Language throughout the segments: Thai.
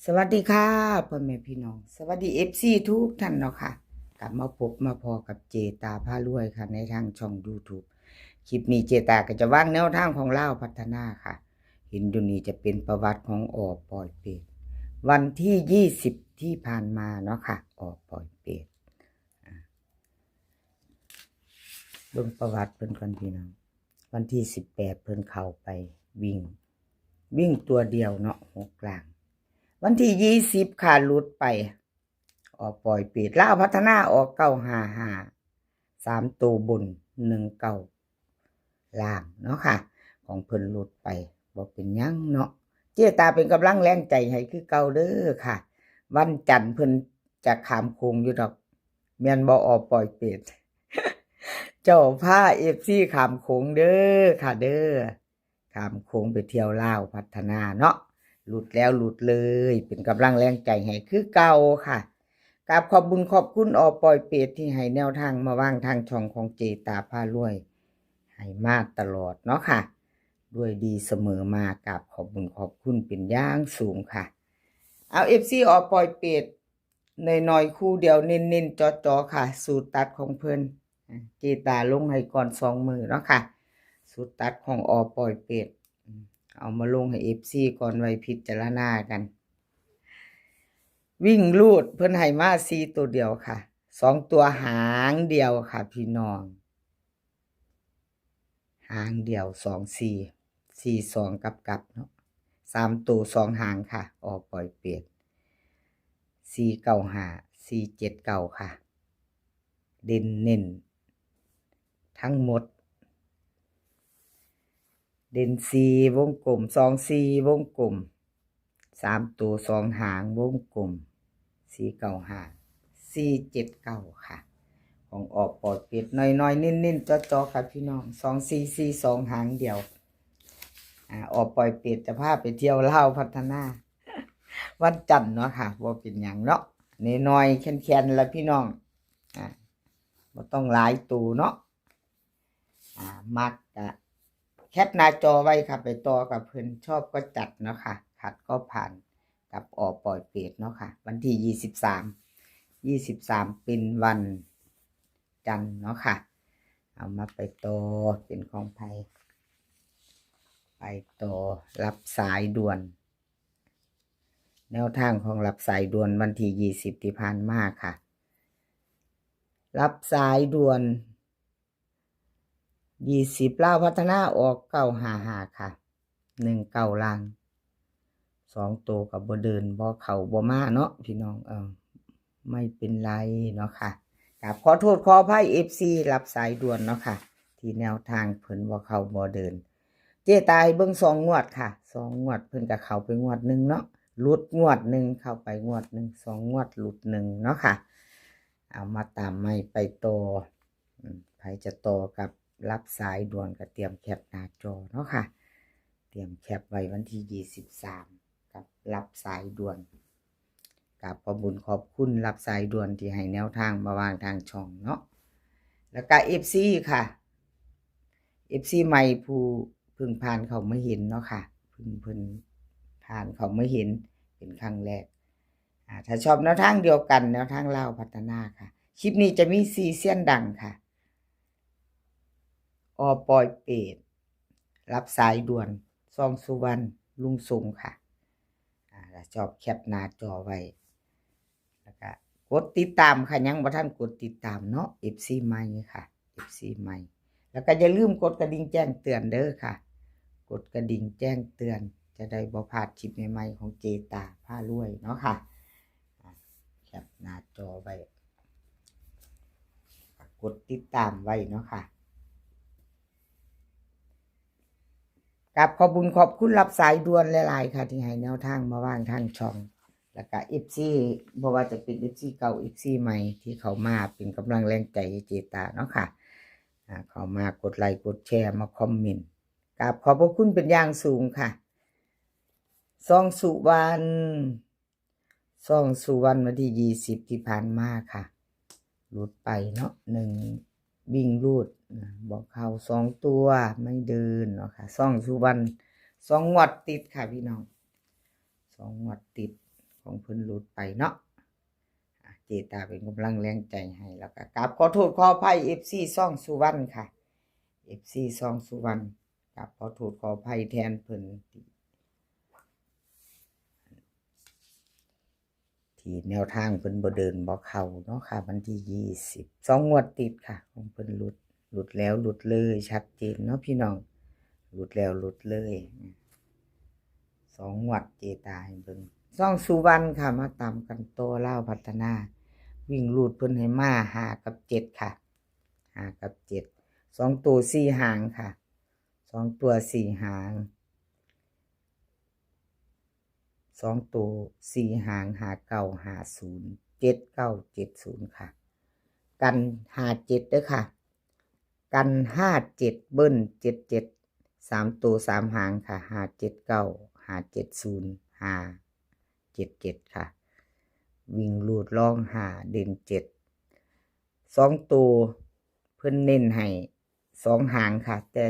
สวัสดีค่ะพ่อแม่พี่น้องสวัสดีFCทุกท่านเนาะค่ะกลับมาพบมาพอกับเจตาพารวยค่ะในทางช่อง YouTube คลิปนี้เจตาก็จะวางแนวทางของเล่าพัฒนาค่ะเห็นอยู่นี้จะเป็นประวัติของออปอยเปตวันที่20ที่ผ่านมาเนาะค่ะออปอยเปตเบิ่งประวัติเพิ่นก่อนพี่น้องวันที่18เพิ่นเข้าไปวิ่งตัวเดียวเนาะ6กลางวันที่20ค่ะหลุดไปออกปล่อยปีดล่าวพัฒนาออก955 3ตัวบน19ล่างเนาะค่ะของเพิ่นหลุดไปบ่เป็นหยังเนาะเจตาเป็นกำลังแรงใจให้คือเก่าเด้อค่ะวันจันทร์เพิ่นจะขามโค้งอยู่ดอกแม่นบ่ออกปล่อยปีดเจ้าผ้า FC ขามโค้งเด้อค่ะเด้อขามโค้งไปเที่ยวลาวพัฒนาเนาะหลุดแล้วหลุดเลยเป็นกำลังแรงใจให้คือเก่าค่ะกราบขอบบุญขอบคุณอปอยเปตที่ให้แนวทางมาว่างทางช่องของเจตาพารวยให้มาตลอดเนาะค่ะด้วยดีเสมอมากับขอบบุญขอบคุณเป็นอย่างสูงค่ะเอา FC อปอยเปตในน้อยคู่เดียวเน้นๆจอๆค่ะสูตรตัดของเพิ่นเจตาลงให้ก่อน2มือเนาะค่ะสูตรตัดของอปอยเปตเอามาลงให้ FC ก่อนไว้พิจารณากันวิ่งลูดเพิ่นให้มา4ตัวเดียวค่ะ2ตัวหางเดียวค่ะพี่น้องหางเดียว2 4 4 2กับเนาะ3ตัว2หางค่ะออกปล่อยเปลี่ยน495 479ค่ะเด่นเน้นทั้งหมดเด่น4วงกลม24วงกลม3ตัว2หางวงกลม495 479ค่ะของออกปอดเป็ดน้อยๆนิ่นๆจอๆค่ะพี่น้อง2442หางเดียวออกปล่อยเป็ดจะพาไปเที่ยวลาวพัฒนาวันจันทร์เนาะค่ะบ่เป็นหยังเนาะน้อยๆแค้นๆละพี่น้องบ่ต้องหลายตัวเนาะมักก็แคปหน้าจอไว้ค่ะไปต่อกับเพิ่นชอบก็จัดเนาะค่ะขัดก็ผ่านกับออกปล่อยเป็ดเนาะค่ะวันที่23เป็นวันจันทร์เนาะค่ะเอามาไปต่อเป็นของไผไปต่อรับสายด่วนแนวทางของรับสายด่วนวันที่20ที่ผ่านมาค่ะรับสายด่วน20ลาวพัฒนาออก955ค่ะ19ล่าง2ตัวกับบ่เดินบ่เข้าบ่มาเนาะพี่น้องไม่เป็นไรเนาะค่ะขอโทษขออภัย FC รับสายด่วนเนาะค่ะที่แนวทางเพิ่นบ่เข้าบ่เดินเจ๊ตายเบิ่ง2งวดค่ะ2งวดเพิ่นก็เข้าไปงวดนึงเนาะหลุดงวดนึงเข้าไปงวดนึง2งวดหลุด1เนาะค่ะเอามาตามไม่ไปต่อใครจะต่อกับรับสายด่วนก็เตรียมแคปหน้าจอเนาะค่ะเตรียมแคปไว้วันที่23กับรับสายด่วนกับขอบคุญขอบคุณรับสายด่วนที่ให้แนวทางมาวางทางช่องเนาะแล้วก็ FC ค่ะ FC ใหม่ผู้เพิ่งผ่านเขาไม่เห็นเนาะค่ะเพิ่งผ่านเขาไม่เห็นเป็นครั้งแรกถ้าชอบแนวทางเดียวกันแนวทางเล่าพัฒนาค่ะคลิปนี้จะมี4เสี้ยนดังค่ะอปอยเปตรับสายด่วนซองสุวรรณลุงสงค่ะชอบแคปหน้าจอไว้แล้วก็กดติดตามค่ะยังบ่ทันกดติดตามเนาะ FC ใหม่ค่ะ FC ใหม่แล้วก็อย่าลืมกดกระดิ่งแจ้งเตือนเด้อค่ะกดกระดิ่งแจ้งเตือนจะได้บ่พลาดคลิปใหม่ๆของเจตาพารวยเนาะค่ะแคปหน้าจอไว้กดติดตามไว้เนาะค่ะกับขอบคุญขอบคุณรับสายด่วนหลายๆค่ะที่ให้แนวทางมาว่างทางช่องแล้วก็ FC บ่ว่าจะเป็น FC เก่า FC ใหม่ที่เขามาเป็นกำลังแรงใจให้เจตาเนาะค่ะเขามากดไลค์กดแชร์มาคอมเมนต์กับขอบพระคุณเป็นอย่างสูงค่ะซ่องสุวรรณวันที่20ที่ผ่านมาค่ะหลุดไปเนาะ1วิ่งรูดบอกเขา2ตัวไม่เดินเนาะค่ะซ่องสุวรรณ2งวดติดค่ะพี่น้อง2งวดติดข ของเพิ่นหลุดไปเนาะเจตาเป็นกำลังแรงใจให้แล้วก็กราบขอโทษขออภัย FC ซ่องสุวรรณค่ะ FC ซ่องสุวรรณกราบขอโทษขออภัยแทนเพิ่นที่แนวทางเพิ่นบ่เดินบ่เข้าเนาะค่ะวันที่20 2งวดติดค่ะของเพิ่นหลุดแล้วหลุดเลยชัดเจนเนาะพี่น้องหลุดแล้วหลุดเลย2งวดเจตาให้เบิ่งซ่องสุวรรณค่ะมาตามกันโตลาวพัฒนาวิ่งรูดเพิ่นให้มา5กับ7ค่ะ5กับ7 2ตัว4หางค่ะ2ตัว4หาง2ตัว4หาง5950 7970ค่ะกัน57เด้อค่ะกัน57เบิ้ล77 3ตัว3หางค่ะ579 570 577ค่ะวิ่งลูดล่อง5เด่น7 2ตัวเพิ่นเน้นให้2หางค่ะแต่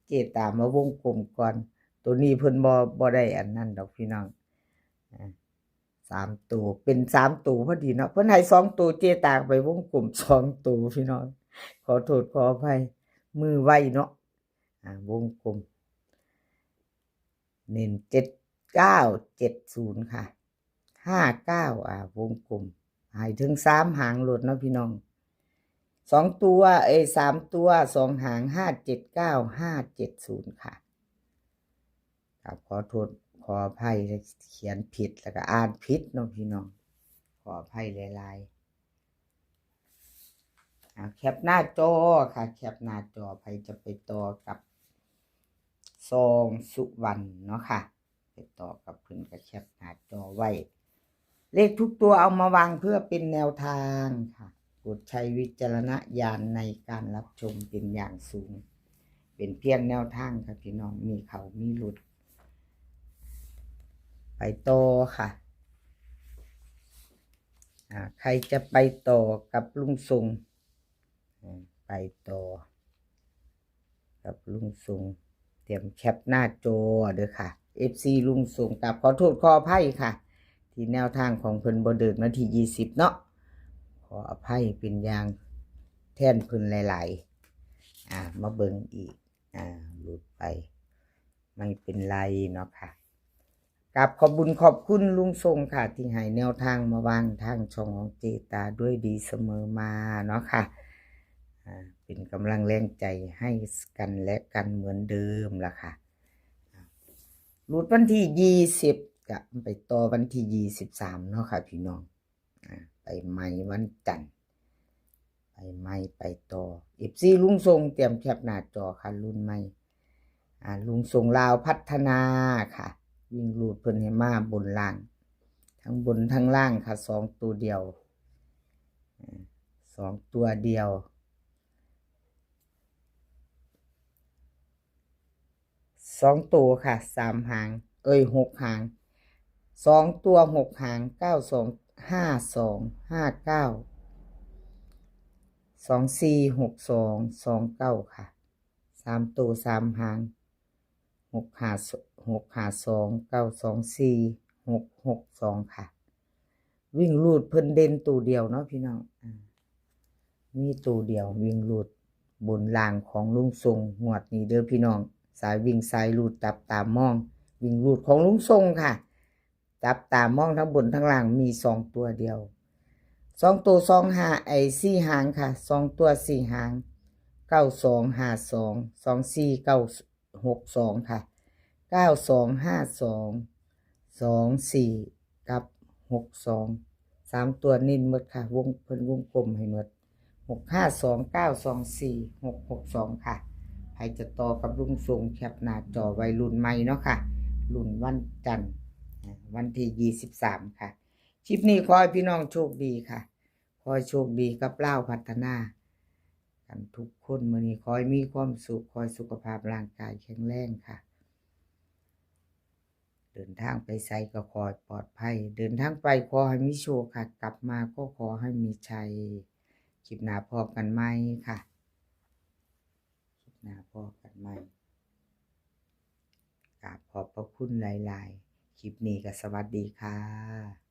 เจตามาวงกลมก่อนตัวนี้เพิ่นบ่ได้อันนั้นดอกพี่น้อง3ตัวเป็น3ตัวพอดีเนาะเพิ่นให้2ตัวเจตาไปวงกลม2ตัวพี่น้องขอโทษขออภัยมือไวเนาะวงกลมเน้น7970ค่ะ59วงกลมให้ถึง3หางโลดเนาะพี่น้อง2ตัว3ตัว2หาง579570ค่ะครับขอโทษขออภัยเขียนผิดแล้วก็อ่านผิดเนาะพี่น้องขออภัยหลายๆแคปหน้าจอค่ะแคปหน้าจอใครจะไปต่อกับซองสุวรรณเนาะค่ะไปต่อกับเพิ่นก็แคปหน้าจอไว้เลขทุกตัวเอามาวางเพื่อเป็นแนวทางค่ะโปรดใช้วิจารณญาณในการรับชมเป็นอย่างสูงเป็นเพียงแนวทางค่ะพี่น้องมีเขามีหลุดไปต่อค่ะใครจะไปต่อกับลุงทรงไปต่อกับลุงทรงเตรียมแคปหน้าจอเด้อค่ะ FC ลุงทรงกับขอโทษขออภัยค่ะที่แนวทางของเพิ่นบ่เดินมาที่20เนาะขออภัยเป็นอย่างแทนเพิ่นหลายๆมาเบิ่งอีกหลุดไปไม่เป็นไรเนาะค่ะกับขอบบุญขอบคุณลุงทรงค่ะที่ให้แนวทางมาวางทางช่องของเจตาด้วยดีเสมอมาเนาะค่ะเป็นกำลังแรงใจให้กันและกันเหมือนเดิมล่ะค่ะหลุดวันที่20กับไปต่อวันที่23เนาะค่ะพี่น้องไปใหม่วันจันทร์ไปใหม่ไปต่อFCลุงทรงเตรียมแคปหน้าจอค่ะรุ่นใหม่ลุงทรงลาวพัฒนาค่ะวิ่งหลุดเพิ่นให้มาบนล่างทั้งบนทั้งล่างค่ะ2ตัวเดียว2ตัวเดียว2ตัวค่ะ3หาง6หาง2ตัว6หาง925259 246229ค่ะ3ตัว3หาง6529224 662ค่ะวิ่งรูดเพิ่นเด่นตัวเดียวเนาะพี่น้องมีตัวเดียววิ่งรูดบนล่างของลุงทรงงวดนี้เด้อพี่น้องสายวิ่งสายรูดจับตามองวิ่งรูดของลุงทรงค่ะจับตามองทั้งบนทั้งล่างมี2ตัวเดียว2ตัว2หาง4หางค่ะ2ตัว4หาง9252 24962ค่ะ9252 24กับ62 3ตัวนิ่นหมดค่ะวงเพิ่นวงกลมให้หมด652924 662ค่ะใครจะต่อกับลุงทรงแคปหน้าจอไว้รุ่นใหม่เนาะค่ะรุ่นวันจันทร์วันที่23ค่ะคลิปนี้ขอให้พี่น้องโชคดีค่ะขอให้โชคดีกับลาวพัฒนากันทุกคนมื้อนี้ขอให้มีความสุขขอให้สุขภาพร่างกายแข็งแรงค่ะเดินทางไปไสก็ขอให้ปลอดภัยเดินทางไปขอให้มีโชคค่ะกลับมาก็ขอให้มีชัยคลิปหน้าพบกันใหม่ค่ะคลิปหน้าพบกันใหม่กราบขอบพระคุณหลายๆคลิปนี้ก็สวัสดีค่ะ